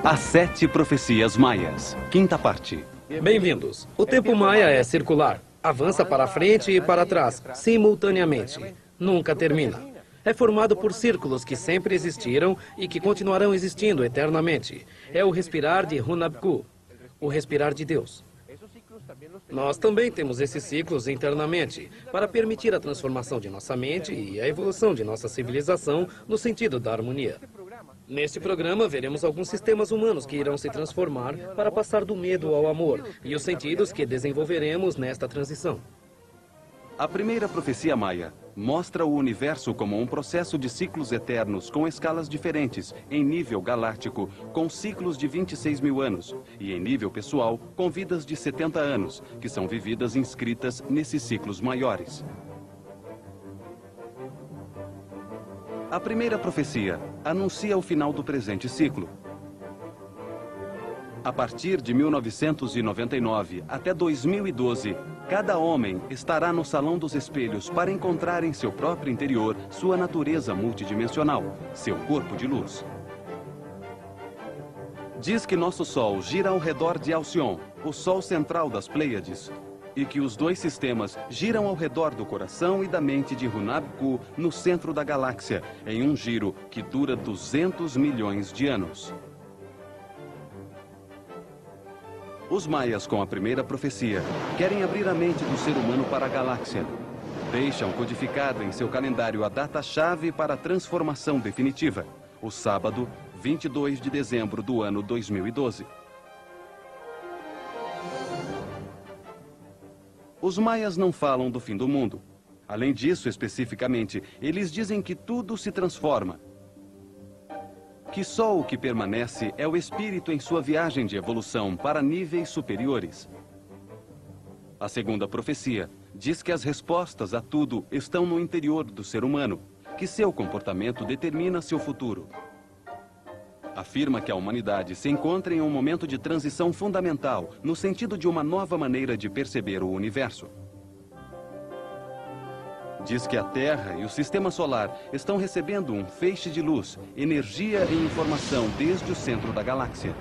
As 7 Profecias Maias, quinta parte. Bem-vindos. O tempo maia é circular. Avança para frente e para trás, simultaneamente. Nunca termina. É formado por círculos que sempre existiram e que continuarão existindo eternamente. É o respirar de Hunabku, o respirar de Deus. Nós também temos esses ciclos internamente, para permitir a transformação de nossa mente e a evolução de nossa civilização no sentido da harmonia. Neste programa, veremos alguns sistemas humanos que irão se transformar para passar do medo ao amor e os sentidos que desenvolveremos nesta transição. A primeira profecia maia mostra o universo como um processo de ciclos eternos com escalas diferentes, em nível galáctico, com ciclos de 26 mil anos, e em nível pessoal, com vidas de 70 anos, que são vividas inscritas nesses ciclos maiores. A primeira profecia anuncia o final do presente ciclo. A partir de 1999 até 2012, cada homem estará no Salão dos Espelhos para encontrar em seu próprio interior sua natureza multidimensional, seu corpo de luz. Diz que nosso Sol gira ao redor de Alcyon, o Sol central das Pleiades, e que os dois sistemas giram ao redor do coração e da mente de Hunabku, no centro da galáxia, em um giro que dura 200 milhões de anos. Os maias, com a primeira profecia, querem abrir a mente do ser humano para a galáxia. Deixam codificada em seu calendário a data-chave para a transformação definitiva, o sábado, 22 de dezembro do ano 2012. Os maias não falam do fim do mundo. Além disso, especificamente, eles dizem que tudo se transforma. Que só o que permanece é o espírito em sua viagem de evolução para níveis superiores. A segunda profecia diz que as respostas a tudo estão no interior do ser humano, que seu comportamento determina seu futuro. Afirma que a humanidade se encontra em um momento de transição fundamental, no sentido de uma nova maneira de perceber o universo. Diz que a Terra e o Sistema Solar estão recebendo um feixe de luz, energia e informação desde o centro da galáxia.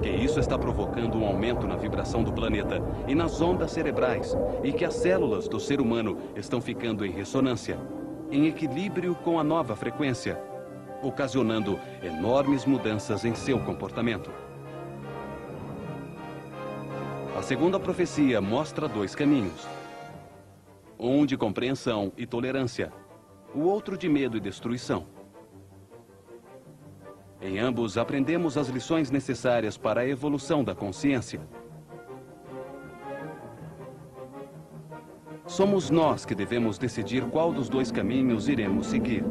Que isso está provocando um aumento na vibração do planeta e nas ondas cerebrais, e que as células do ser humano estão ficando em ressonância, em equilíbrio com a nova frequência, ocasionando enormes mudanças em seu comportamento. A segunda profecia mostra 2 caminhos. Um de compreensão e tolerância, o outro de medo e destruição. Em ambos, aprendemos as lições necessárias para a evolução da consciência. Somos nós que devemos decidir qual dos 2 caminhos iremos seguir.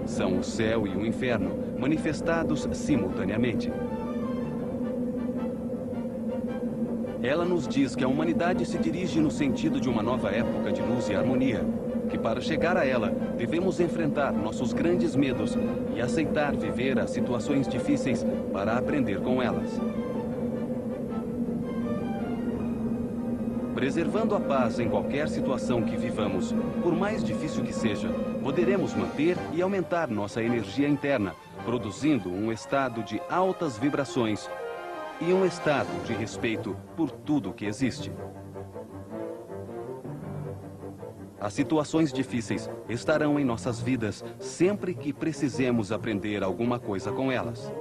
São o céu e o inferno, manifestados simultaneamente. Ela nos diz que a humanidade se dirige no sentido de uma nova época de luz e harmonia, que para chegar a ela, devemos enfrentar nossos grandes medos e aceitar viver as situações difíceis para aprender com elas. Preservando a paz em qualquer situação que vivamos, por mais difícil que seja, poderemos manter e aumentar nossa energia interna, produzindo um estado de altas vibrações e um estado de respeito por tudo que existe. As situações difíceis estarão em nossas vidas sempre que precisemos aprender alguma coisa com elas.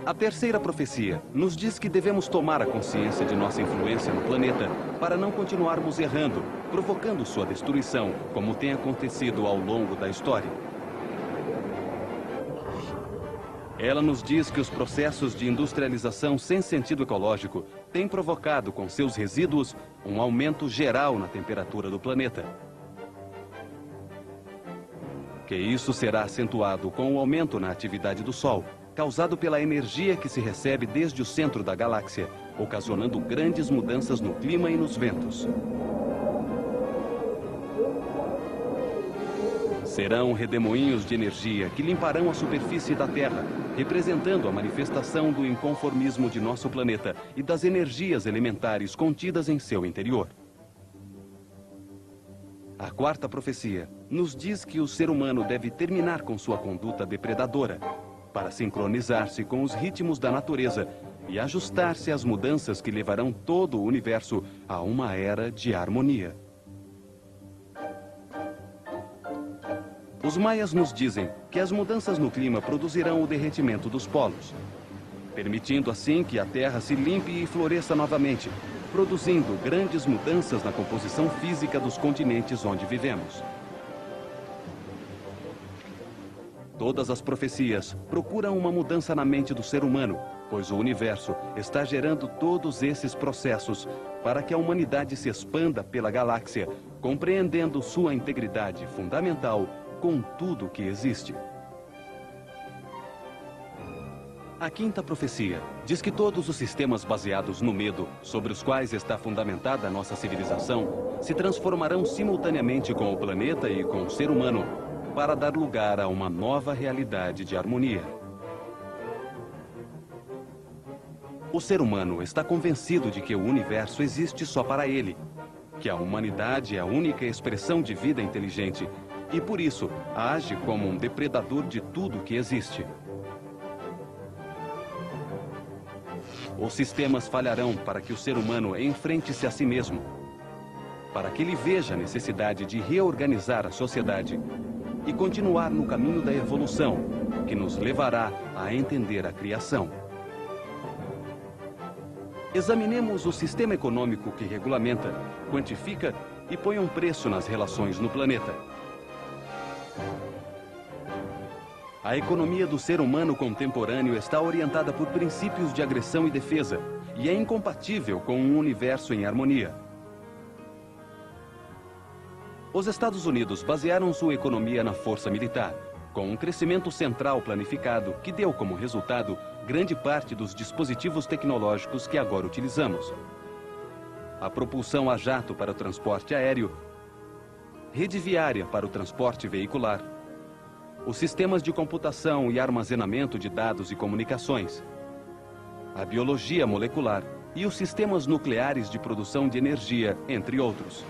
A terceira profecia nos diz que devemos tomar a consciência de nossa influência no planeta para não continuarmos errando, provocando sua destruição, como tem acontecido ao longo da história. Ela nos diz que os processos de industrialização sem sentido ecológico têm provocado com seus resíduos um aumento geral na temperatura do planeta. Que isso será acentuado com o aumento na atividade do Sol, causado pela energia que se recebe desde o centro da galáxia, ocasionando grandes mudanças no clima e nos ventos. Serão redemoinhos de energia que limparão a superfície da Terra, representando a manifestação do inconformismo de nosso planeta e das energias elementares contidas em seu interior. A quarta profecia nos diz que o ser humano deve terminar com sua conduta depredadora, para sincronizar-se com os ritmos da natureza e ajustar-se às mudanças que levarão todo o universo a uma era de harmonia. Os maias nos dizem que as mudanças no clima produzirão o derretimento dos polos, permitindo assim que a Terra se limpe e floresça novamente, produzindo grandes mudanças na composição física dos continentes onde vivemos. Todas as profecias procuram uma mudança na mente do ser humano, pois o universo está gerando todos esses processos para que a humanidade se expanda pela galáxia, compreendendo sua integridade fundamental com tudo que existe. A quinta profecia diz que todos os sistemas baseados no medo, sobre os quais está fundamentada a nossa civilização, se transformarão simultaneamente com o planeta e com o ser humano, para dar lugar a uma nova realidade de harmonia. O ser humano está convencido de que o universo existe só para ele, que a humanidade é a única expressão de vida inteligente e, por isso, age como um depredador de tudo que existe. Os sistemas falharão para que o ser humano enfrente-se a si mesmo, para que ele veja a necessidade de reorganizar a sociedade e continuar no caminho da evolução, que nos levará a entender a criação. Examinemos o sistema econômico que regulamenta, quantifica e põe um preço nas relações no planeta. A economia do ser humano contemporâneo está orientada por princípios de agressão e defesa e é incompatível com um universo em harmonia. Os Estados Unidos basearam sua economia na força militar, com um crescimento central planificado que deu como resultado grande parte dos dispositivos tecnológicos que agora utilizamos. A propulsão a jato para o transporte aéreo, rede viária para o transporte veicular, os sistemas de computação e armazenamento de dados e comunicações, a biologia molecular e os sistemas nucleares de produção de energia, entre outros.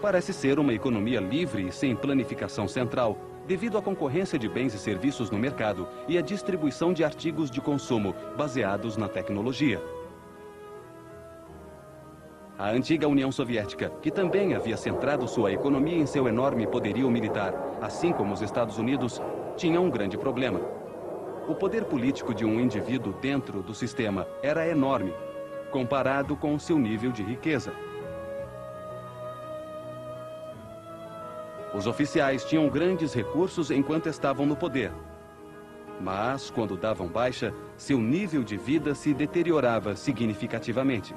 Parece ser uma economia livre e sem planificação central, devido à concorrência de bens e serviços no mercado e à distribuição de artigos de consumo baseados na tecnologia. A antiga União Soviética, que também havia centrado sua economia em seu enorme poderio militar, assim como os Estados Unidos, tinha um grande problema. O poder político de um indivíduo dentro do sistema era enorme, comparado com o seu nível de riqueza. Os oficiais tinham grandes recursos enquanto estavam no poder. Mas, quando davam baixa, seu nível de vida se deteriorava significativamente.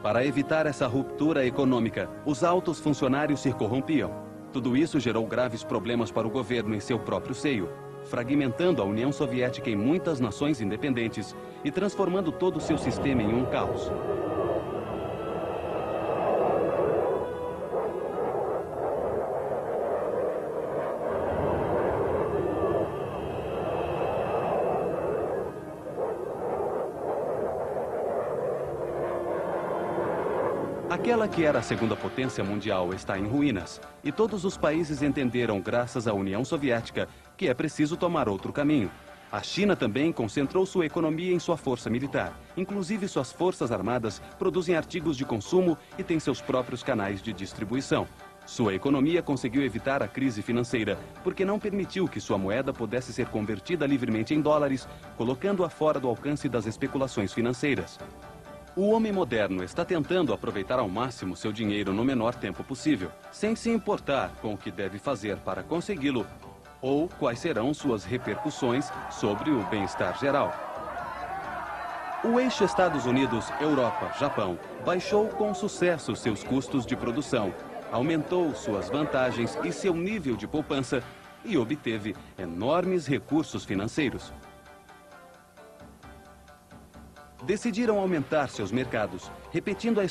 Para evitar essa ruptura econômica, os altos funcionários se corrompiam. Tudo isso gerou graves problemas para o governo em seu próprio seio, fragmentando a União Soviética em muitas nações independentes e transformando todo o seu sistema em um caos. Aquela que era a segunda potência mundial está em ruínas, e todos os países entenderam, graças à União Soviética, que é preciso tomar outro caminho. A China também concentrou sua economia em sua força militar. Inclusive, suas forças armadas produzem artigos de consumo e têm seus próprios canais de distribuição. Sua economia conseguiu evitar a crise financeira, porque não permitiu que sua moeda pudesse ser convertida livremente em dólares, colocando-a fora do alcance das especulações financeiras. O homem moderno está tentando aproveitar ao máximo seu dinheiro no menor tempo possível, sem se importar com o que deve fazer para consegui-lo ou quais serão suas repercussões sobre o bem-estar geral. O eixo Estados Unidos-Europa-Japão baixou com sucesso seus custos de produção, aumentou suas vantagens e seu nível de poupança e obteve enormes recursos financeiros. decidiram aumentar seus mercados, repetindo a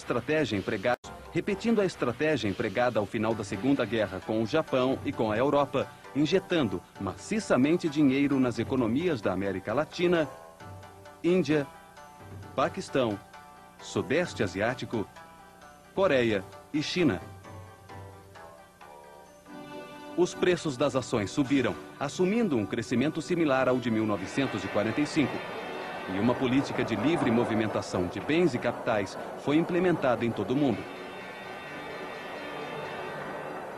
estratégia empregada ao final da Segunda Guerra com o Japão e com a Europa, injetando maciçamente dinheiro nas economias da América Latina, Índia, Paquistão, Sudeste Asiático, Coreia e China. Os preços das ações subiram, assumindo um crescimento similar ao de 1945. E uma política de livre movimentação de bens e capitais foi implementada em todo o mundo.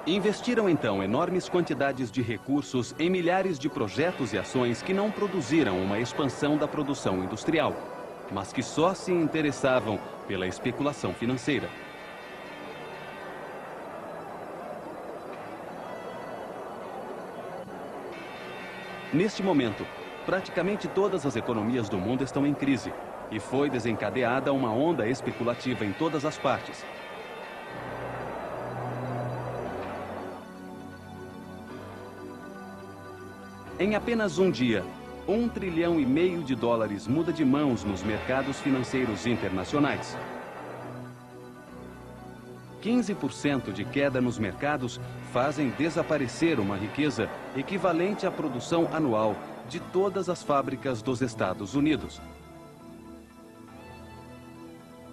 Investiram então enormes quantidades de recursos em milhares de projetos e ações que não produziram uma expansão da produção industrial, mas que só se interessavam pela especulação financeira. Neste momento, praticamente todas as economias do mundo estão em crise e foi desencadeada uma onda especulativa em todas as partes. Em apenas um dia, US$ 1,5 trilhão muda de mãos nos mercados financeiros internacionais. 15% de queda nos mercados fazem desaparecer uma riqueza equivalente à produção anual de todas as fábricas dos Estados Unidos.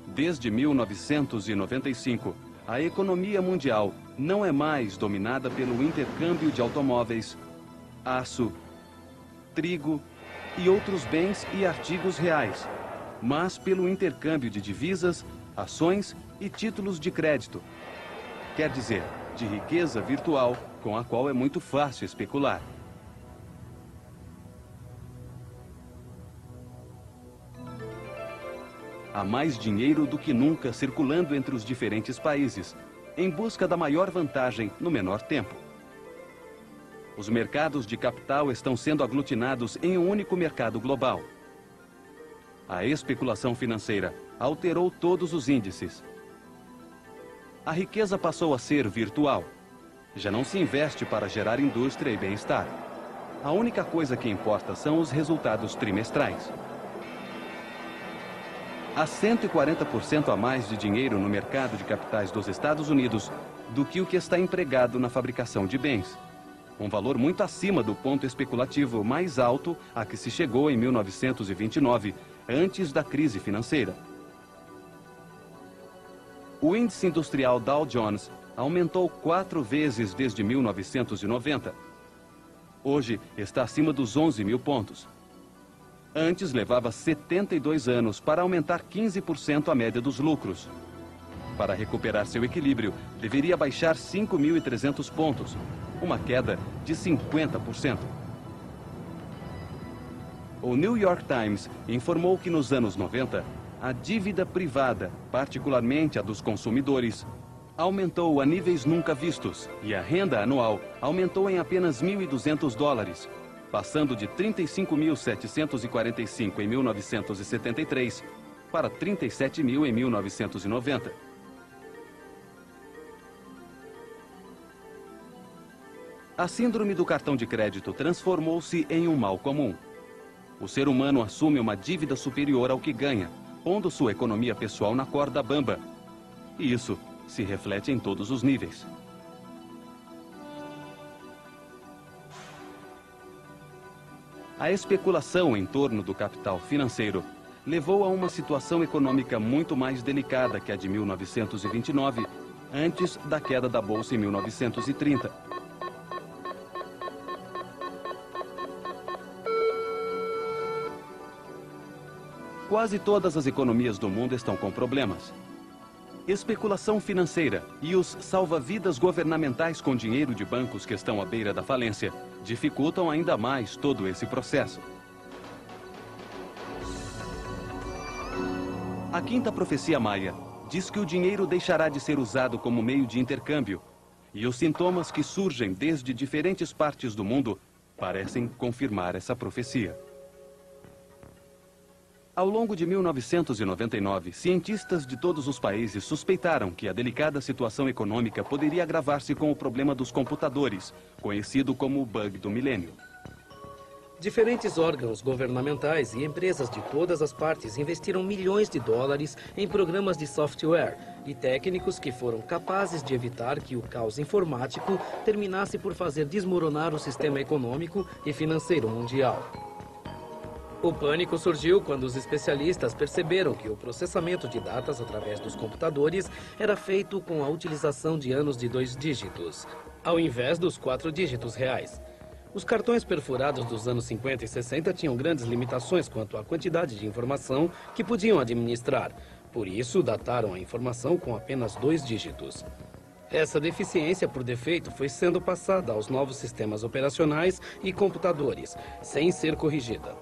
Desde 1995, a economia mundial não é mais dominada pelo intercâmbio de automóveis, aço, trigo e outros bens e artigos reais, mas pelo intercâmbio de divisas, ações e títulos de crédito. Quer dizer, de riqueza virtual com a qual é muito fácil especular. Há mais dinheiro do que nunca circulando entre os diferentes países, em busca da maior vantagem no menor tempo. Os mercados de capital estão sendo aglutinados em um único mercado global. A especulação financeira alterou todos os índices. A riqueza passou a ser virtual. Já não se investe para gerar indústria e bem-estar. A única coisa que importa são os resultados trimestrais. Há 140% a mais de dinheiro no mercado de capitais dos Estados Unidos do que o que está empregado na fabricação de bens. Um valor muito acima do ponto especulativo mais alto a que se chegou em 1929, antes da crise financeira. O índice industrial Dow Jones aumentou 4 vezes desde 1990. Hoje está acima dos 11.000 pontos. Antes levava 72 anos para aumentar 15% a média dos lucros. Para recuperar seu equilíbrio, deveria baixar 5.300 pontos, uma queda de 50%. O New York Times informou que nos anos 90, a dívida privada, particularmente a dos consumidores, aumentou a níveis nunca vistos e a renda anual aumentou em apenas $1.200, passando de 35.745 em 1973 para 37.000 em 1990. A síndrome do cartão de crédito transformou-se em um mal comum. O ser humano assume uma dívida superior ao que ganha, pondo sua economia pessoal na corda bamba. E isso se reflete em todos os níveis. A especulação em torno do capital financeiro levou a uma situação econômica muito mais delicada que a de 1929, antes da queda da Bolsa em 1930. Quase todas as economias do mundo estão com problemas. Especulação financeira e os salva-vidas governamentais com dinheiro de bancos que estão à beira da falência dificultam ainda mais todo esse processo. A quinta profecia maia diz que o dinheiro deixará de ser usado como meio de intercâmbio, e os sintomas que surgem desde diferentes partes do mundo parecem confirmar essa profecia. Ao longo de 1999, cientistas de todos os países suspeitaram que a delicada situação econômica poderia agravar-se com o problema dos computadores, conhecido como o bug do milênio. Diferentes órgãos governamentais e empresas de todas as partes investiram milhões de dólares em programas de software e técnicos que foram capazes de evitar que o caos informático terminasse por fazer desmoronar o sistema econômico e financeiro mundial. O pânico surgiu quando os especialistas perceberam que o processamento de datas através dos computadores era feito com a utilização de anos de 2 dígitos, ao invés dos 4 dígitos reais. Os cartões perfurados dos anos 50 e 60 tinham grandes limitações quanto à quantidade de informação que podiam administrar. Por isso, dataram a informação com apenas 2 dígitos. Essa deficiência, por defeito, foi sendo passada aos novos sistemas operacionais e computadores, sem ser corrigida.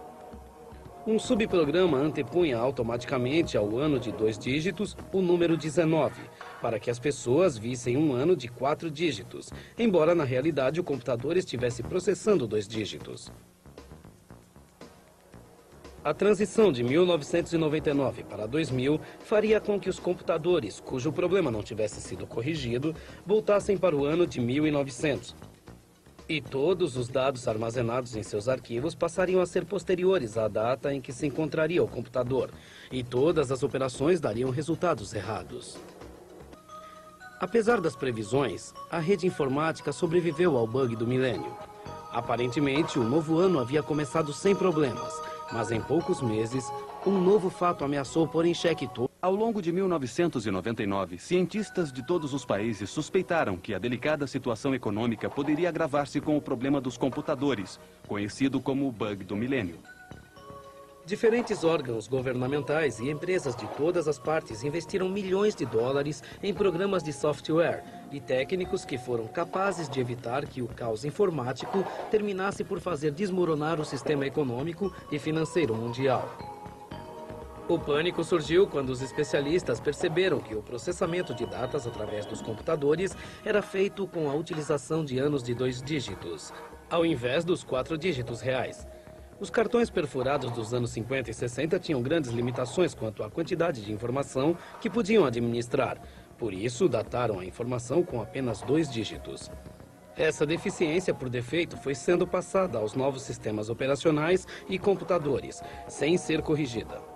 Um subprograma antepunha automaticamente ao ano de 2 dígitos o número 19, para que as pessoas vissem um ano de 4 dígitos, embora na realidade o computador estivesse processando 2 dígitos. A transição de 1999 para 2000 faria com que os computadores, cujo problema não tivesse sido corrigido, voltassem para o ano de 1900. E todos os dados armazenados em seus arquivos passariam a ser posteriores à data em que se encontraria o computador, e todas as operações dariam resultados errados. Apesar das previsões, a rede informática sobreviveu ao bug do milênio. Aparentemente, o novo ano havia começado sem problemas, mas em poucos meses, um novo fato ameaçou pôr em xeque todo. Ao longo de 1999, cientistas de todos os países suspeitaram que a delicada situação econômica poderia agravar-se com o problema dos computadores, conhecido como o bug do milênio. Diferentes órgãos governamentais e empresas de todas as partes investiram milhões de dólares em programas de software e técnicos que foram capazes de evitar que o caos informático terminasse por fazer desmoronar o sistema econômico e financeiro mundial. O pânico surgiu quando os especialistas perceberam que o processamento de datas através dos computadores era feito com a utilização de anos de 2 dígitos, ao invés dos 4 dígitos reais. Os cartões perfurados dos anos 50 e 60 tinham grandes limitações quanto à quantidade de informação que podiam administrar. Por isso, dataram a informação com apenas 2 dígitos. Essa deficiência, por defeito, foi sendo passada aos novos sistemas operacionais e computadores, sem ser corrigida.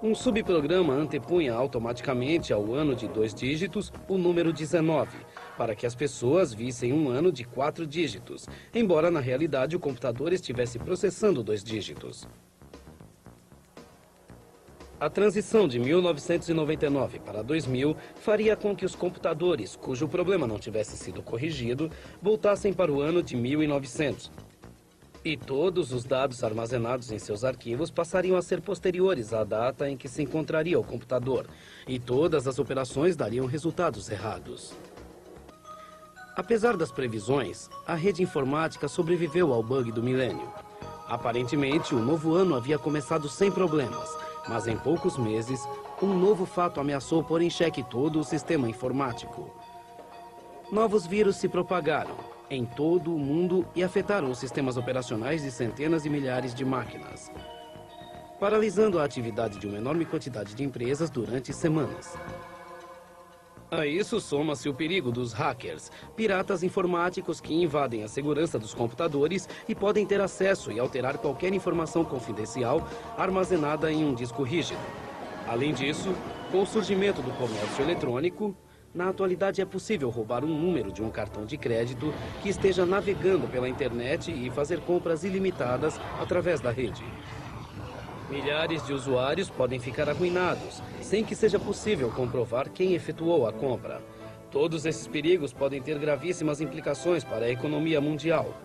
Um subprograma antepunha automaticamente ao ano de 2 dígitos o número 19, para que as pessoas vissem um ano de 4 dígitos, embora na realidade o computador estivesse processando 2 dígitos. A transição de 1999 para 2000 faria com que os computadores, cujo problema não tivesse sido corrigido, voltassem para o ano de 1900. E todos os dados armazenados em seus arquivos passariam a ser posteriores à data em que se encontraria o computador, e todas as operações dariam resultados errados. Apesar das previsões, a rede informática sobreviveu ao bug do milênio. Aparentemente, o novo ano havia começado sem problemas, mas em poucos meses, um novo fato ameaçou pôr em xeque todo o sistema informático. Novos vírus se propagaram em todo o mundo e afetaram os sistemas operacionais de centenas e milhares de máquinas, paralisando a atividade de uma enorme quantidade de empresas durante semanas. A isso soma-se o perigo dos hackers, piratas informáticos que invadem a segurança dos computadores e podem ter acesso e alterar qualquer informação confidencial armazenada em um disco rígido. Além disso, com o surgimento do comércio eletrônico, na atualidade é possível roubar um número de um cartão de crédito que esteja navegando pela internet e fazer compras ilimitadas através da rede. Milhares de usuários podem ficar arruinados, sem que seja possível comprovar quem efetuou a compra. Todos esses perigos podem ter gravíssimas implicações para a economia mundial.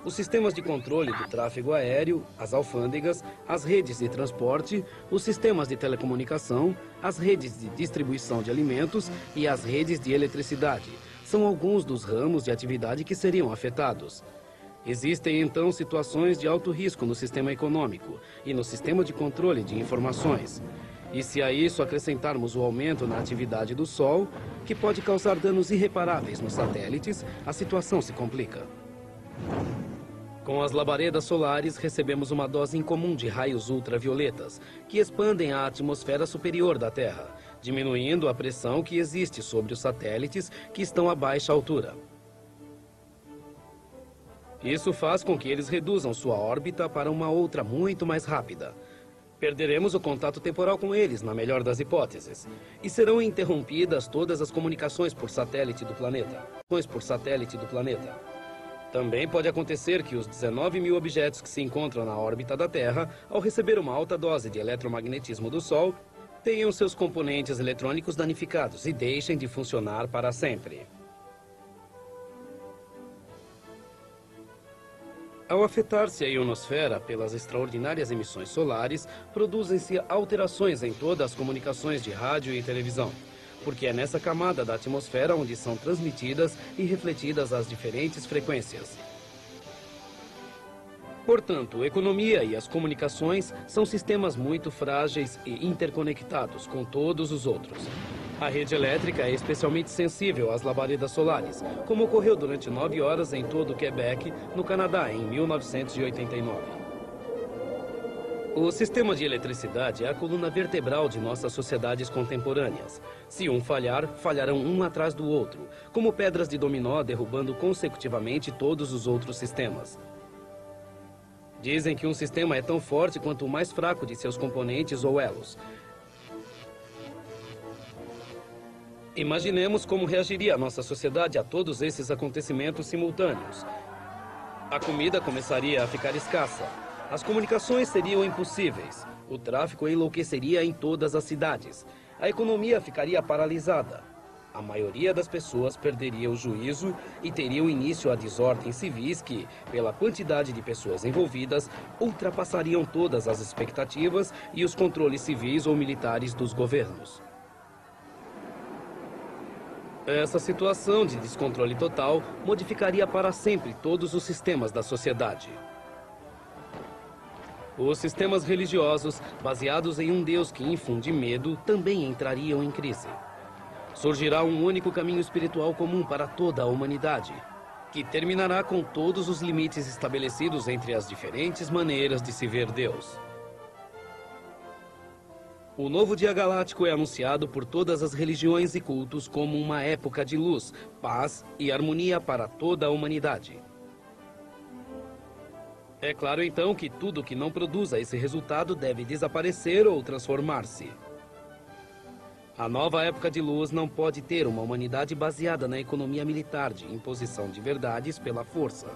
Os sistemas de controle do tráfego aéreo, as alfândegas, as redes de transporte, os sistemas de telecomunicação, as redes de distribuição de alimentos e as redes de eletricidade são alguns dos ramos de atividade que seriam afetados. Existem, então, situações de alto risco no sistema econômico e no sistema de controle de informações. E se a isso acrescentarmos o aumento na atividade do Sol, que pode causar danos irreparáveis nos satélites, a situação se complica. Com as labaredas solares, recebemos uma dose incomum de raios ultravioletas, que expandem a atmosfera superior da Terra, diminuindo a pressão que existe sobre os satélites que estão a baixa altura. Isso faz com que eles reduzam sua órbita para uma outra muito mais rápida. Perderemos o contato temporal com eles, na melhor das hipóteses. E serão interrompidas todas as comunicações por satélite do planeta. Também pode acontecer que os 19 mil objetos que se encontram na órbita da Terra, ao receber uma alta dose de eletromagnetismo do Sol, tenham seus componentes eletrônicos danificados e deixem de funcionar para sempre. Ao afetar-se a ionosfera pelas extraordinárias emissões solares, produzem-se alterações em todas as comunicações de rádio e televisão, porque é nessa camada da atmosfera onde são transmitidas e refletidas as diferentes frequências. Portanto, a economia e as comunicações são sistemas muito frágeis e interconectados com todos os outros. A rede elétrica é especialmente sensível às labaredas solares, como ocorreu durante 9 horas em todo o Quebec, no Canadá, em 1989. O sistema de eletricidade é a coluna vertebral de nossas sociedades contemporâneas. Se um falhar, falharão um atrás do outro, como pedras de dominó derrubando consecutivamente todos os outros sistemas. Dizem que um sistema é tão forte quanto o mais fraco de seus componentes ou elos. Imaginemos como reagiria a nossa sociedade a todos esses acontecimentos simultâneos. A comida começaria a ficar escassa. As comunicações seriam impossíveis. O tráfico enlouqueceria em todas as cidades. A economia ficaria paralisada. A maioria das pessoas perderia o juízo e teriam início a desordens civis que, pela quantidade de pessoas envolvidas, ultrapassariam todas as expectativas e os controles civis ou militares dos governos. Essa situação de descontrole total modificaria para sempre todos os sistemas da sociedade. Os sistemas religiosos, baseados em um Deus que infunde medo, também entrariam em crise. Surgirá um único caminho espiritual comum para toda a humanidade, que terminará com todos os limites estabelecidos entre as diferentes maneiras de se ver Deus. O novo dia galáctico é anunciado por todas as religiões e cultos como uma época de luz, paz e harmonia para toda a humanidade. É claro, então, que tudo que não produza esse resultado deve desaparecer ou transformar-se. A nova época de luz não pode ter uma humanidade baseada na economia militar de imposição de verdades pela força.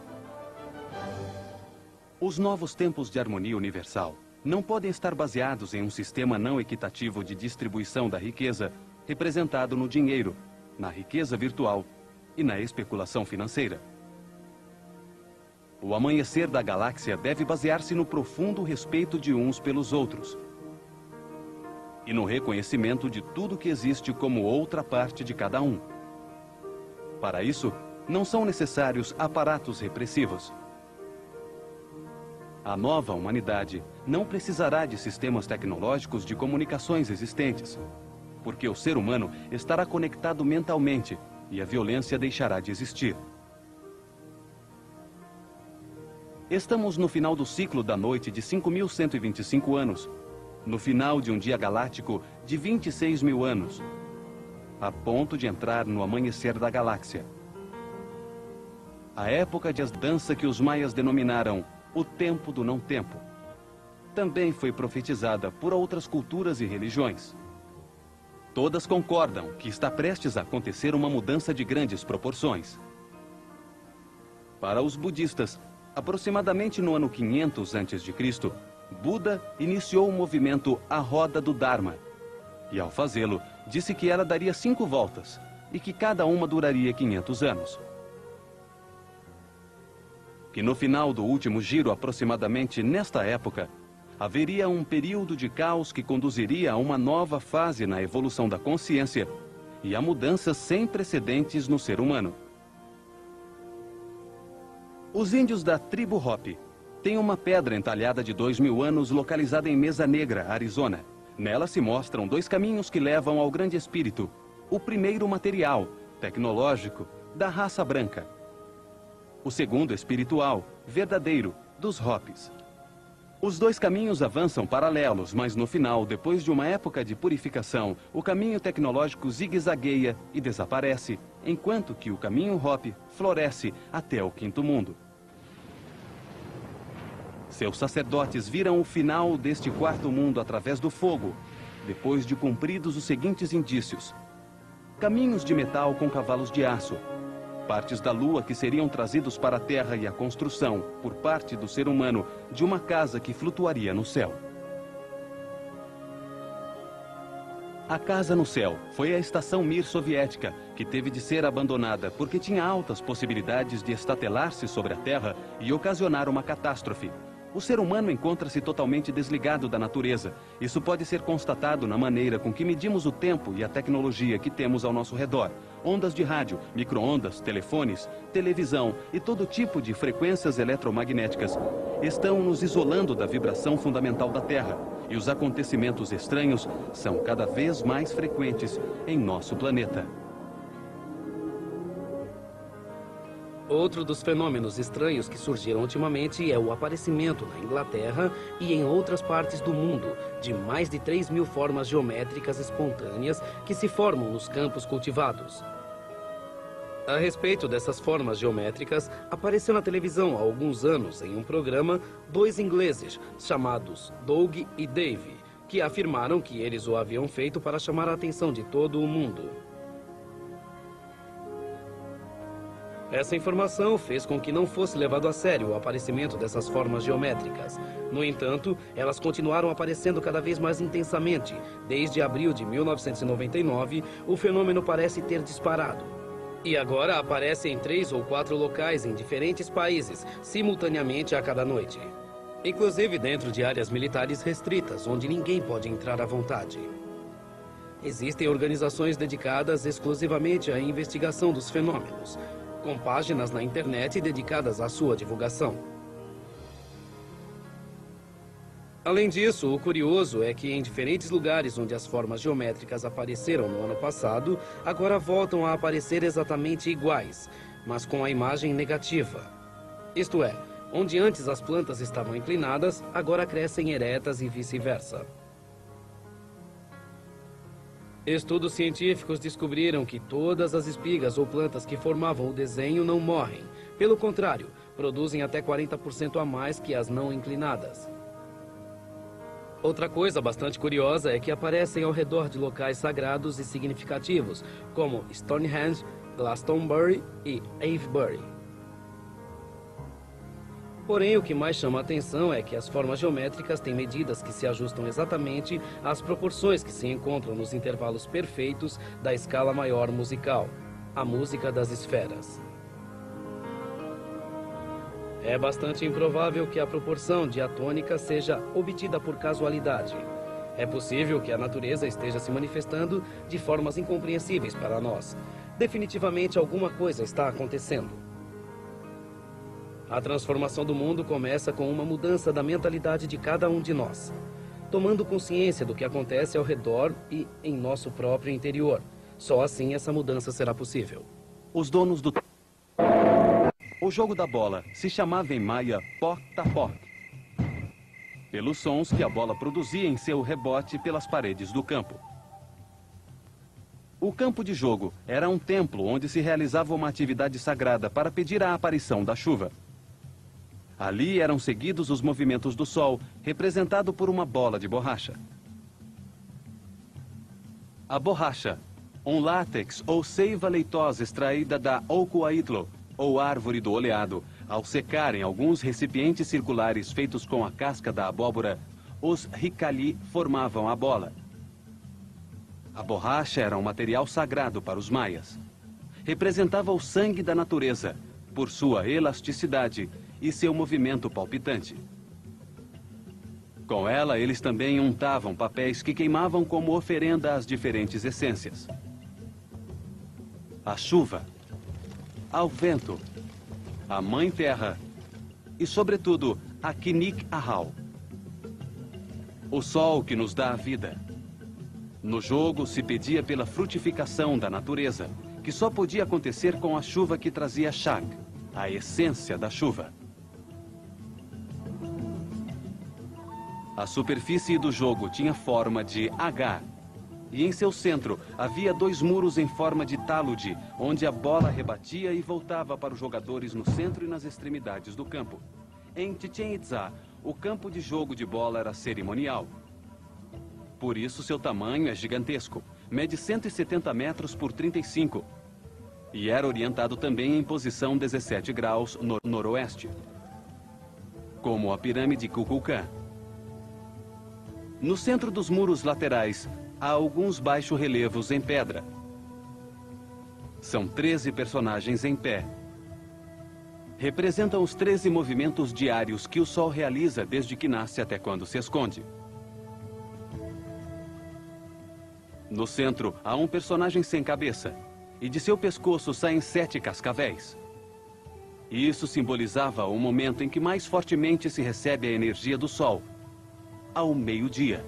Os novos tempos de harmonia universal não podem estar baseados em um sistema não equitativo de distribuição da riqueza, representado no dinheiro, na riqueza virtual e na especulação financeira. O amanhecer da galáxia deve basear-se no profundo respeito de uns pelos outros e no reconhecimento de tudo que existe como outra parte de cada um. Para isso, não são necessários aparatos repressivos. A nova humanidade não precisará de sistemas tecnológicos de comunicações existentes, porque o ser humano estará conectado mentalmente e a violência deixará de existir. Estamos no final do ciclo da noite de 5.125 anos, no final de um dia galáctico de 26 mil anos, a ponto de entrar no amanhecer da galáxia. A época de dança que os maias denominaram o tempo do não-tempo também foi profetizada por outras culturas e religiões. Todas concordam que está prestes a acontecer uma mudança de grandes proporções. Para os budistas, aproximadamente no ano 500 a.C., Buda iniciou o movimento A Roda do Dharma e, ao fazê-lo, disse que ela daria 5 voltas e que cada uma duraria 500 anos. Que no final do último giro, aproximadamente nesta época, haveria um período de caos que conduziria a uma nova fase na evolução da consciência e a mudanças sem precedentes no ser humano. Os índios da tribo Hopi têm uma pedra entalhada de 2.000 anos localizada em Mesa Negra, Arizona. Nela se mostram 2 caminhos que levam ao grande espírito. O primeiro material, tecnológico, da raça branca. O segundo espiritual, verdadeiro, dos Hopis. Os 2 caminhos avançam paralelos, mas no final, depois de uma época de purificação, o caminho tecnológico zigue-zagueia e desaparece, enquanto que o caminho Hopi floresce até o 5º mundo. Seus sacerdotes viram o final deste quarto mundo através do fogo, depois de cumpridos os seguintes indícios: caminhos de metal com cavalos de aço, partes da lua que seriam trazidos para a terra e a construção, por parte do ser humano, de uma casa que flutuaria no céu. A Casa no Céu foi a estação Mir soviética, que teve de ser abandonada porque tinha altas possibilidades de estatelar-se sobre a Terra e ocasionar uma catástrofe. O ser humano encontra-se totalmente desligado da natureza. Isso pode ser constatado na maneira com que medimos o tempo e a tecnologia que temos ao nosso redor. Ondas de rádio, micro-ondas, telefones, televisão e todo tipo de frequências eletromagnéticas estão nos isolando da vibração fundamental da Terra. E os acontecimentos estranhos são cada vez mais frequentes em nosso planeta. Outro dos fenômenos estranhos que surgiram ultimamente é o aparecimento na Inglaterra e em outras partes do mundo de mais de 3.000 formas geométricas espontâneas que se formam nos campos cultivados. A respeito dessas formas geométricas, apareceu na televisão há alguns anos, em um programa, dois ingleses, chamados Doug e Dave, que afirmaram que eles o haviam feito para chamar a atenção de todo o mundo. Essa informação fez com que não fosse levado a sério o aparecimento dessas formas geométricas. No entanto, elas continuaram aparecendo cada vez mais intensamente. Desde abril de 1999, o fenômeno parece ter disparado. E agora aparece em 3 ou 4 locais em diferentes países, simultaneamente a cada noite. Inclusive dentro de áreas militares restritas, onde ninguém pode entrar à vontade. Existem organizações dedicadas exclusivamente à investigação dos fenômenos, com páginas na internet dedicadas à sua divulgação. Além disso, o curioso é que em diferentes lugares onde as formas geométricas apareceram no ano passado, agora voltam a aparecer exatamente iguais, mas com a imagem negativa. Isto é, onde antes as plantas estavam inclinadas, agora crescem eretas e vice-versa. Estudos científicos descobriram que todas as espigas ou plantas que formavam o desenho não morrem. Pelo contrário, produzem até 40% a mais que as não inclinadas. Outra coisa bastante curiosa é que aparecem ao redor de locais sagrados e significativos, como Stonehenge, Glastonbury e Avebury. Porém, o que mais chama a atenção é que as formas geométricas têm medidas que se ajustam exatamente às proporções que se encontram nos intervalos perfeitos da escala maior musical, a música das esferas. É bastante improvável que a proporção diatônica seja obtida por casualidade. É possível que a natureza esteja se manifestando de formas incompreensíveis para nós. Definitivamente alguma coisa está acontecendo. A transformação do mundo começa com uma mudança da mentalidade de cada um de nós, tomando consciência do que acontece ao redor e em nosso próprio interior. Só assim essa mudança será possível. Os donos do... O jogo da bola se chamava em maia Pok-Tapok, pelos sons que a bola produzia em seu rebote pelas paredes do campo. O campo de jogo era um templo onde se realizava uma atividade sagrada para pedir a aparição da chuva. Ali eram seguidos os movimentos do sol, representado por uma bola de borracha. A borracha, um látex ou seiva leitosa extraída da Oukoaitlo, ou árvore do oleado, ao secar em alguns recipientes circulares feitos com a casca da abóbora, os ricali formavam a bola. A borracha era um material sagrado para os maias. Representava o sangue da natureza, por sua elasticidade e seu movimento palpitante. Com ela, eles também untavam papéis que queimavam como oferenda às diferentes essências. A chuva, ao vento, a Mãe Terra e, sobretudo, a Kinik Ahau, o sol que nos dá a vida. No jogo, se pedia pela frutificação da natureza, que só podia acontecer com a chuva que trazia Shag, a essência da chuva. A superfície do jogo tinha forma de H, e em seu centro havia 2 muros em forma de talude, onde a bola rebatia e voltava para os jogadores no centro e nas extremidades do campo. Em Chichén Itzá, o campo de jogo de bola era cerimonial. Por isso, seu tamanho é gigantesco. Mede 170 metros por 35. E era orientado também em posição 17 graus no noroeste, como a pirâmide Kukulcã. No centro dos muros laterais, há alguns baixo-relevos em pedra. São 13 personagens em pé. Representam os 13 movimentos diários que o Sol realiza desde que nasce até quando se esconde. No centro, há um personagem sem cabeça, e de seu pescoço saem 7 cascavéis. Isso simbolizava o momento em que mais fortemente se recebe a energia do Sol, ao meio-dia,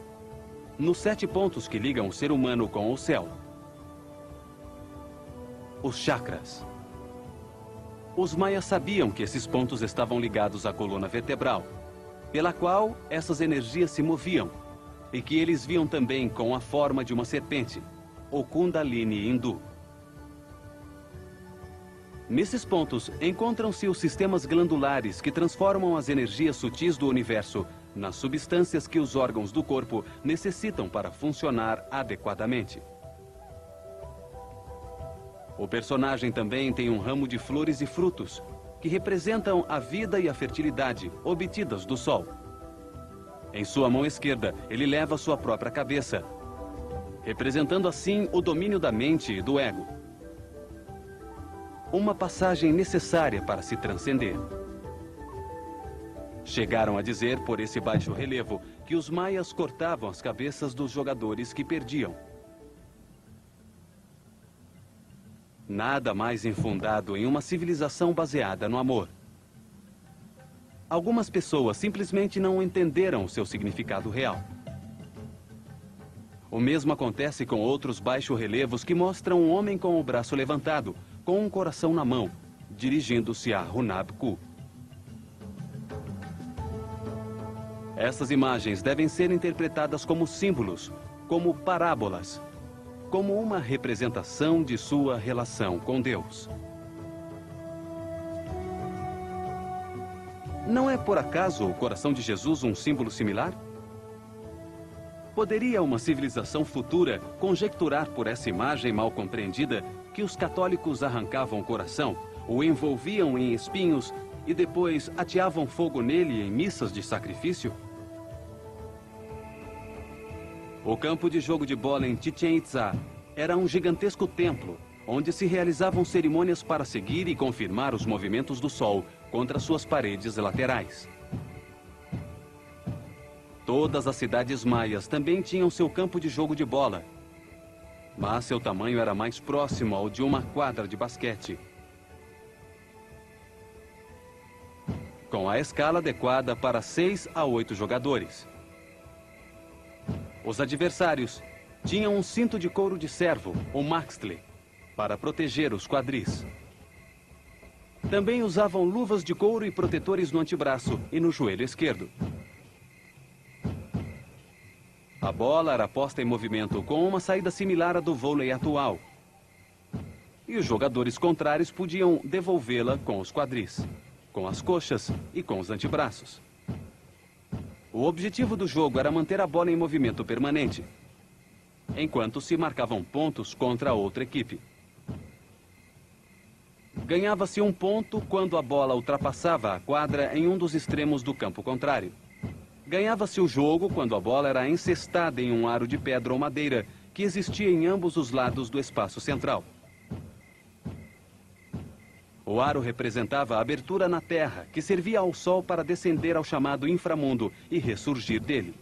nos 7 pontos que ligam o ser humano com o céu. Os chakras. Os maias sabiam que esses pontos estavam ligados à coluna vertebral, pela qual essas energias se moviam, e que eles viam também com a forma de uma serpente, o Kundalini hindu. Nesses pontos encontram-se os sistemas glandulares que transformam as energias sutis do universo nas substâncias que os órgãos do corpo necessitam para funcionar adequadamente. O personagem também tem um ramo de flores e frutos, que representam a vida e a fertilidade obtidas do Sol. Em sua mão esquerda, ele leva sua própria cabeça, representando assim o domínio da mente e do ego. Uma passagem necessária para se transcender. Chegaram a dizer, por esse baixo relevo, que os maias cortavam as cabeças dos jogadores que perdiam. Nada mais infundado em uma civilização baseada no amor. Algumas pessoas simplesmente não entenderam o seu significado real. O mesmo acontece com outros baixo-relevos que mostram um homem com o braço levantado, com um coração na mão, dirigindo-se a Hunab Ku. Essas imagens devem ser interpretadas como símbolos, como parábolas, como uma representação de sua relação com Deus. Não é por acaso o coração de Jesus um símbolo similar? Poderia uma civilização futura conjecturar por essa imagem mal compreendida que os católicos arrancavam o coração, o envolviam em espinhos e depois ateavam fogo nele em missas de sacrifício? O campo de jogo de bola em Chichén Itzá era um gigantesco templo, onde se realizavam cerimônias para seguir e confirmar os movimentos do Sol contra suas paredes laterais. Todas as cidades maias também tinham seu campo de jogo de bola, mas seu tamanho era mais próximo ao de uma quadra de basquete, com a escala adequada para 6 a 8 jogadores. Os adversários tinham um cinto de couro de cervo, ou maxtle, para proteger os quadris. Também usavam luvas de couro e protetores no antebraço e no joelho esquerdo. A bola era posta em movimento com uma saída similar à do vôlei atual. E os jogadores contrários podiam devolvê-la com os quadris, com as coxas e com os antebraços. O objetivo do jogo era manter a bola em movimento permanente, enquanto se marcavam pontos contra a outra equipe. Ganhava-se um ponto quando a bola ultrapassava a quadra em um dos extremos do campo contrário. Ganhava-se o jogo quando a bola era encestada em um aro de pedra ou madeira que existia em ambos os lados do espaço central. O aro representava a abertura na terra, que servia ao Sol para descender ao chamado inframundo e ressurgir dele.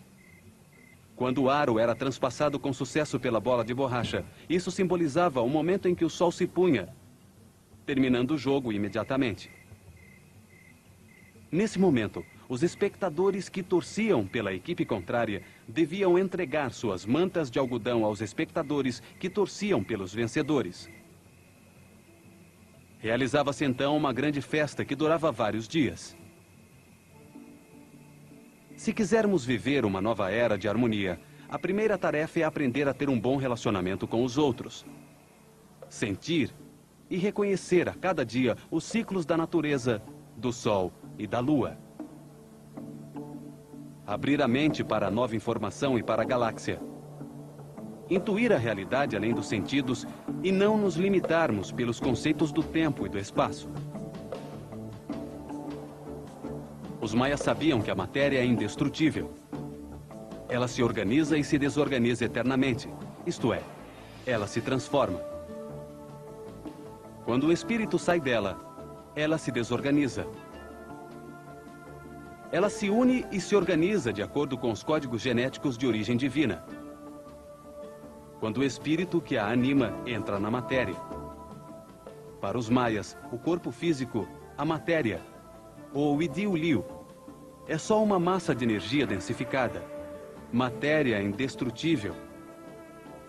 Quando o aro era transpassado com sucesso pela bola de borracha, isso simbolizava o momento em que o Sol se punha, terminando o jogo imediatamente. Nesse momento, os espectadores que torciam pela equipe contrária deviam entregar suas mantas de algodão aos espectadores que torciam pelos vencedores. Realizava-se então uma grande festa que durava vários dias. Se quisermos viver uma nova era de harmonia, a primeira tarefa é aprender a ter um bom relacionamento com os outros. Sentir e reconhecer a cada dia os ciclos da natureza, do Sol e da Lua. abrir a mente para a nova informação e para a galáxia. Intuir a realidade além dos sentidos e não nos limitarmos pelos conceitos do tempo e do espaço. Os maias sabiam que a matéria é indestrutível. Ela se organiza e se desorganiza eternamente, isto é, ela se transforma. Quando o espírito sai dela, ela se desorganiza. Ela se une e se organiza de acordo com os códigos genéticos de origem divina. Quando o espírito que a anima entra na matéria. Para os maias, o corpo físico, a matéria, ou Idiu-Liu, é só uma massa de energia densificada, matéria indestrutível,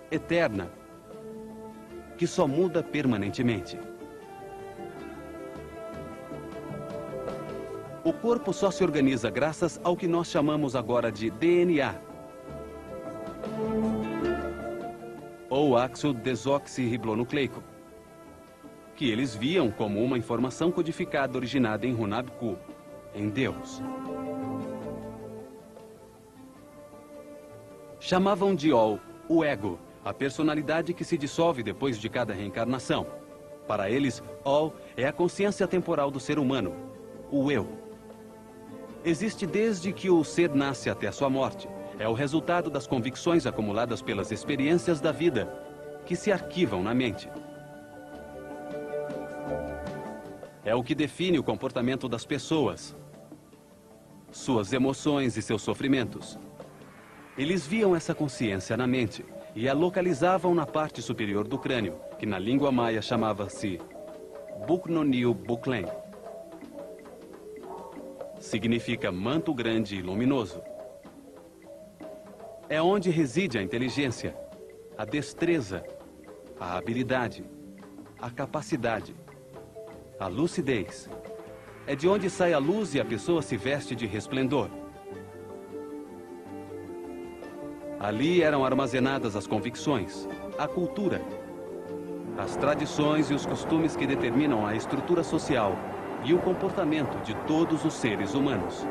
eterna, que só muda permanentemente. O corpo só se organiza graças ao que nós chamamos agora de DNA, ou ácido desoxirribonucleico, que eles viam como uma informação codificada originada em Hunabku, em Deus. Chamavam de Ol, o ego, a personalidade que se dissolve depois de cada reencarnação. Para eles, Ol é a consciência temporal do ser humano, o eu. Existe desde que o ser nasce até sua morte. É o resultado das convicções acumuladas pelas experiências da vida, que se arquivam na mente. É o que define o comportamento das pessoas, suas emoções e seus sofrimentos. Eles viam essa consciência na mente e a localizavam na parte superior do crânio, que na língua maia chamava-se Buknoniu Buklen. Significa manto grande e luminoso. É onde reside a inteligência, a destreza, a habilidade, a capacidade, a lucidez. É de onde sai a luz e a pessoa se veste de resplendor. Ali eram armazenadas as convicções, a cultura, as tradições e os costumes que determinam a estrutura social e o comportamento de todos os seres humanos.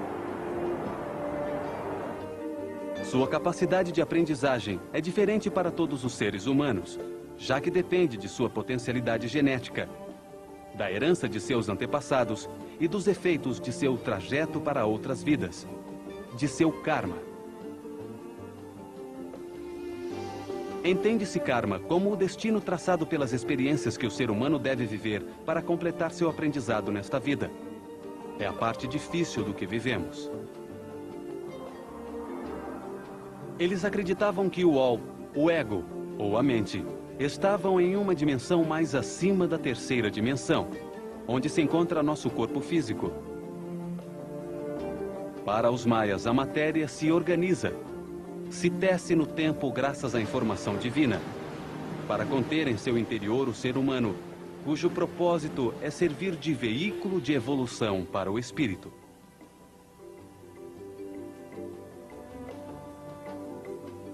Sua capacidade de aprendizagem é diferente para todos os seres humanos, já que depende de sua potencialidade genética, da herança de seus antepassados e dos efeitos de seu trajeto para outras vidas, de seu karma. Entende-se karma como o destino traçado pelas experiências que o ser humano deve viver para completar seu aprendizado nesta vida. É a parte difícil do que vivemos. Eles acreditavam que o Ol, o ego, ou a mente, estavam em uma dimensão mais acima da terceira dimensão, onde se encontra nosso corpo físico. Para os maias, a matéria se organiza, se tece no tempo graças à informação divina, para conter em seu interior o ser humano, cujo propósito é servir de veículo de evolução para o espírito.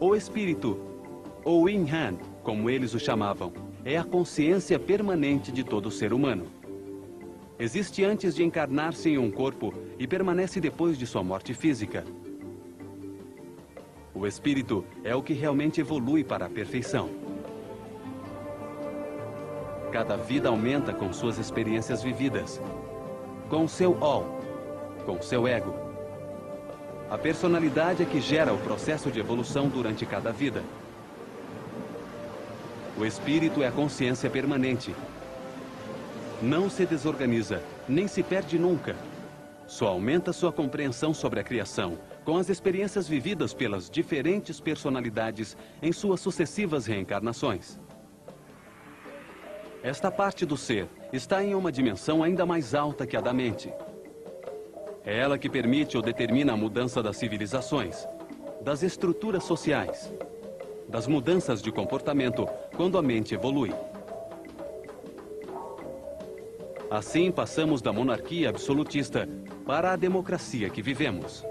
O espírito, ou Yin-Han, como eles o chamavam, é a consciência permanente de todo ser humano. Existe antes de encarnar-se em um corpo e permanece depois de sua morte física. O espírito é o que realmente evolui para a perfeição. Cada vida aumenta com suas experiências vividas, com seu Ol, com seu ego. A personalidade é que gera o processo de evolução durante cada vida. O espírito é a consciência permanente. Não se desorganiza, nem se perde nunca. Só aumenta sua compreensão sobre a criação, com as experiências vividas pelas diferentes personalidades em suas sucessivas reencarnações. Esta parte do ser está em uma dimensão ainda mais alta que a da mente. É ela que permite ou determina a mudança das civilizações, das estruturas sociais, das mudanças de comportamento quando a mente evolui. Assim, passamos da monarquia absolutista para a democracia que vivemos.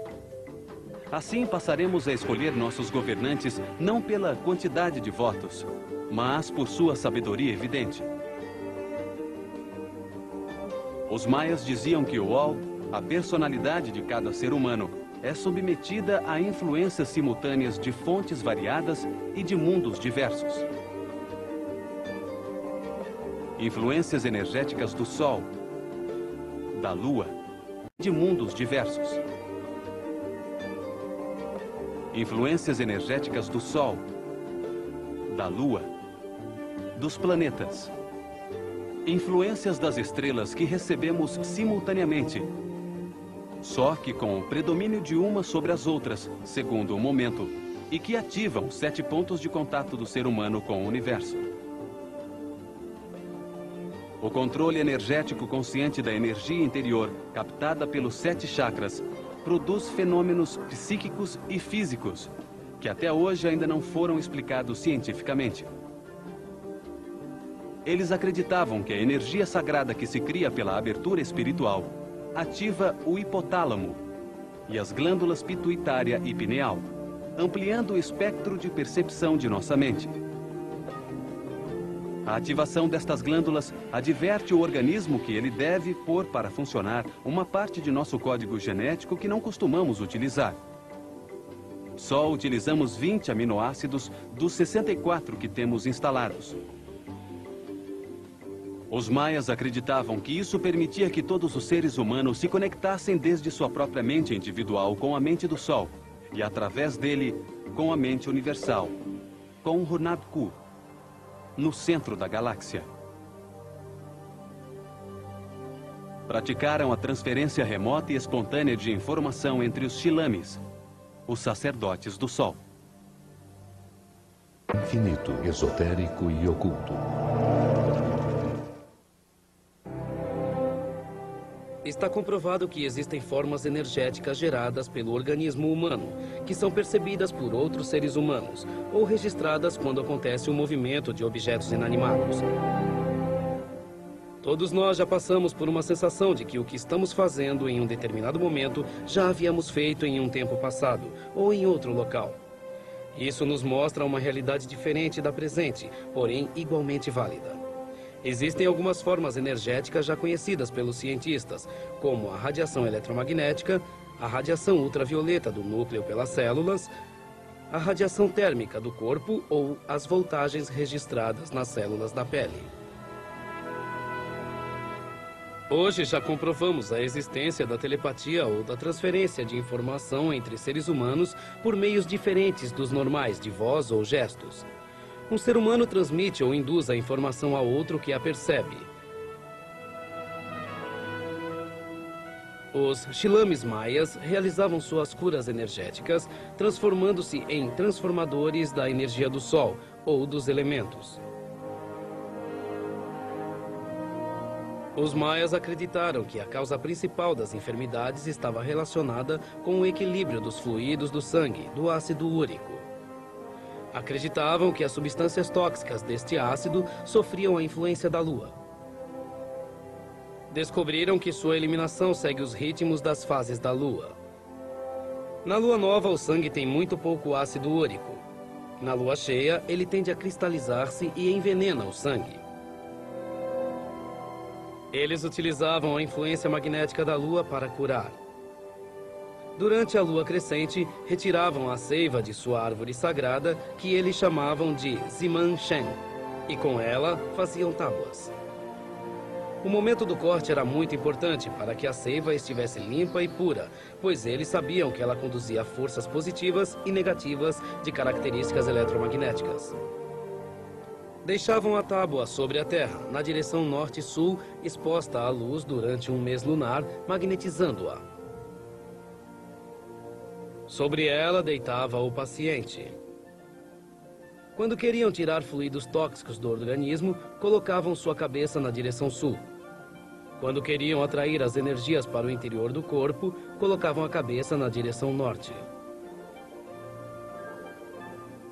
Assim, passaremos a escolher nossos governantes não pela quantidade de votos, mas por sua sabedoria evidente. Os maias diziam que o Ol, a personalidade de cada ser humano, é submetida a influências simultâneas de fontes variadas e de mundos diversos. Influências energéticas do Sol, da Lua, de mundos diversos. Influências energéticas do Sol, da Lua, dos planetas. Influências das estrelas que recebemos simultaneamente, só que com o predomínio de uma sobre as outras, segundo o momento, e que ativam 7 pontos de contato do ser humano com o universo. O controle energético consciente da energia interior, captada pelos 7 chakras, produz fenômenos psíquicos e físicos, que até hoje ainda não foram explicados cientificamente. Eles acreditavam que a energia sagrada que se cria pela abertura espiritual ativa o hipotálamo e as glândulas pituitária e pineal, ampliando o espectro de percepção de nossa mente. A ativação destas glândulas adverte o organismo que ele deve pôr para funcionar uma parte de nosso código genético que não costumamos utilizar. Só utilizamos 20 aminoácidos dos 64 que temos instalados. Os maias acreditavam que isso permitia que todos os seres humanos se conectassem desde sua própria mente individual com a mente do Sol e, através dele, com a mente universal, com o Hunabku, no centro da galáxia. Praticaram a transferência remota e espontânea de informação entre os Shilamis, os sacerdotes do Sol. Infinito, esotérico e oculto. Está comprovado que existem formas energéticas geradas pelo organismo humano, que são percebidas por outros seres humanos, ou registradas quando acontece o movimento de objetos inanimados. Todos nós já passamos por uma sensação de que o que estamos fazendo em um determinado momento já havíamos feito em um tempo passado, ou em outro local. Isso nos mostra uma realidade diferente da presente, porém igualmente válida. Existem algumas formas energéticas já conhecidas pelos cientistas, como a radiação eletromagnética, a radiação ultravioleta do núcleo pelas células, a radiação térmica do corpo ou as voltagens registradas nas células da pele. Hoje já comprovamos a existência da telepatia ou da transferência de informação entre seres humanos por meios diferentes dos normais de voz ou gestos. Um ser humano transmite ou induz a informação a outro que a percebe. Os Shilamis maias realizavam suas curas energéticas, transformando-se em transformadores da energia do Sol ou dos elementos. Os maias acreditaram que a causa principal das enfermidades estava relacionada com o equilíbrio dos fluidos do sangue, do ácido úrico. Acreditavam que as substâncias tóxicas deste ácido sofriam a influência da Lua. Descobriram que sua eliminação segue os ritmos das fases da Lua. Na Lua nova, o sangue tem muito pouco ácido úrico. Na Lua cheia, ele tende a cristalizar-se e envenena o sangue. Eles utilizavam a influência magnética da Lua para curar. Durante a lua crescente, retiravam a seiva de sua árvore sagrada, que eles chamavam de Ziman Shen, e com ela faziam tábuas. O momento do corte era muito importante para que a seiva estivesse limpa e pura, pois eles sabiam que ela conduzia forças positivas e negativas de características eletromagnéticas. Deixavam a tábua sobre a terra, na direção norte-sul, exposta à luz durante um mês lunar, magnetizando-a. Sobre ela deitava o paciente. Quando queriam tirar fluidos tóxicos do organismo, colocavam sua cabeça na direção sul. Quando queriam atrair as energias para o interior do corpo, colocavam a cabeça na direção norte.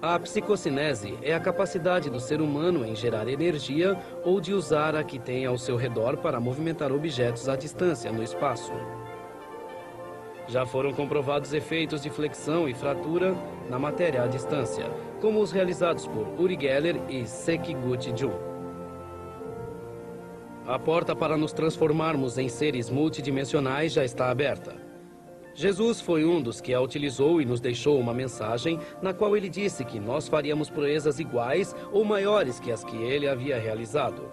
A psicocinese é a capacidade do ser humano em gerar energia ou de usar a que tem ao seu redor para movimentar objetos à distância no espaço. Já foram comprovados efeitos de flexão e fratura na matéria à distância, como os realizados por Uri Geller e Sekiguchi Jun. A porta para nos transformarmos em seres multidimensionais já está aberta. Jesus foi um dos que a utilizou e nos deixou uma mensagem na qual ele disse que nós faríamos proezas iguais ou maiores que as que ele havia realizado.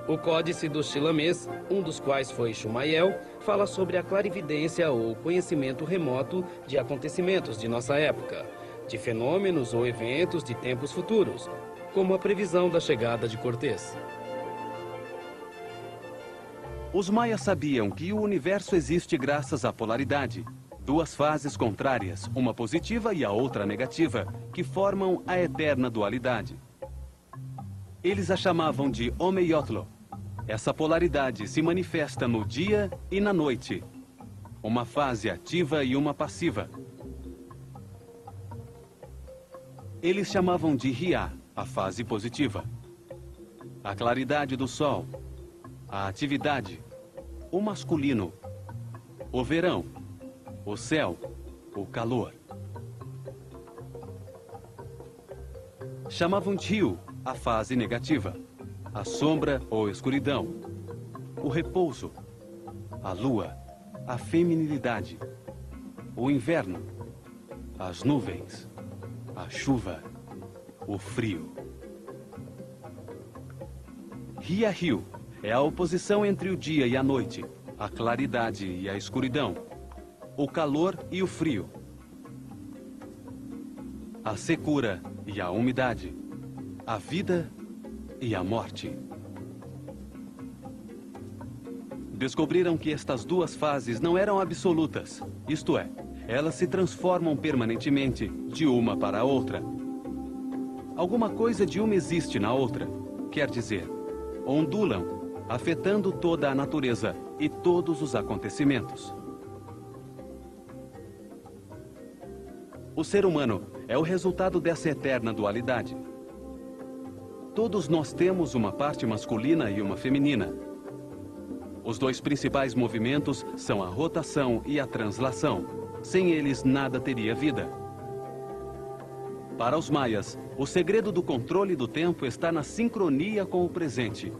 O Códice dos Chilamês, um dos quais foi Shumael, fala sobre a clarividência ou conhecimento remoto de acontecimentos de nossa época, de fenômenos ou eventos de tempos futuros, como a previsão da chegada de Cortés. Os maias sabiam que o universo existe graças à polaridade, duas fases contrárias, uma positiva e a outra negativa, que formam a eterna dualidade. Eles a chamavam de Omeyotlo. Essa polaridade se manifesta no dia e na noite, uma fase ativa e uma passiva. Eles chamavam de Riá, a fase positiva, a claridade do sol, a atividade, o masculino, o verão, o céu, o calor. Chamavam de Rio, a fase negativa, a sombra ou escuridão, o repouso, a lua, a feminilidade, o inverno, as nuvens, a chuva, o frio. Ria-rio é a oposição entre o dia e a noite, a claridade e a escuridão, o calor e o frio, a secura e a umidade, a vida e a morte. Descobriram que estas duas fases não eram absolutas, isto é, elas se transformam permanentemente de uma para a outra. Alguma coisa de uma existe na outra, quer dizer, ondulam, afetando toda a natureza e todos os acontecimentos. O ser humano é o resultado dessa eterna dualidade. Todos nós temos uma parte masculina e uma feminina. Os dois principais movimentos são a rotação e a translação. Sem eles, nada teria vida. Para os maias, o segredo do controle do tempo está na sincronia com o presente.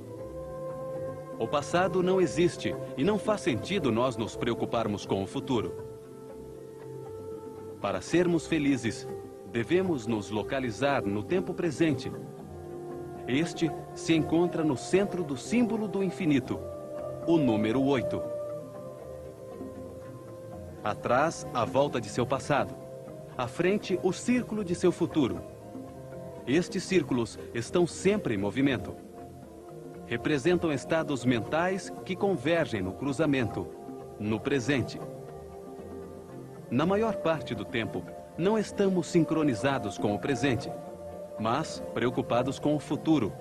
O passado não existe e não faz sentido nós nos preocuparmos com o futuro. Para sermos felizes, devemos nos localizar no tempo presente. Este se encontra no centro do símbolo do infinito, o número 8. Atrás, a volta de seu passado. À frente, o círculo de seu futuro. Estes círculos estão sempre em movimento. Representam estados mentais que convergem no cruzamento, no presente. Na maior parte do tempo, não estamos sincronizados com o presente, mas preocupados com o futuro,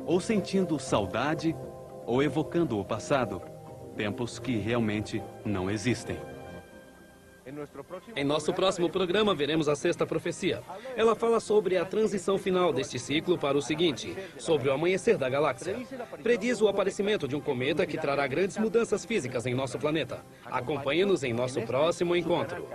ou sentindo saudade, ou evocando o passado, tempos que realmente não existem. Em nosso próximo programa, veremos a sexta profecia. Ela fala sobre a transição final deste ciclo para o seguinte, sobre o amanhecer da galáxia. Prediz o aparecimento de um cometa que trará grandes mudanças físicas em nosso planeta. Acompanhe-nos em nosso próximo encontro.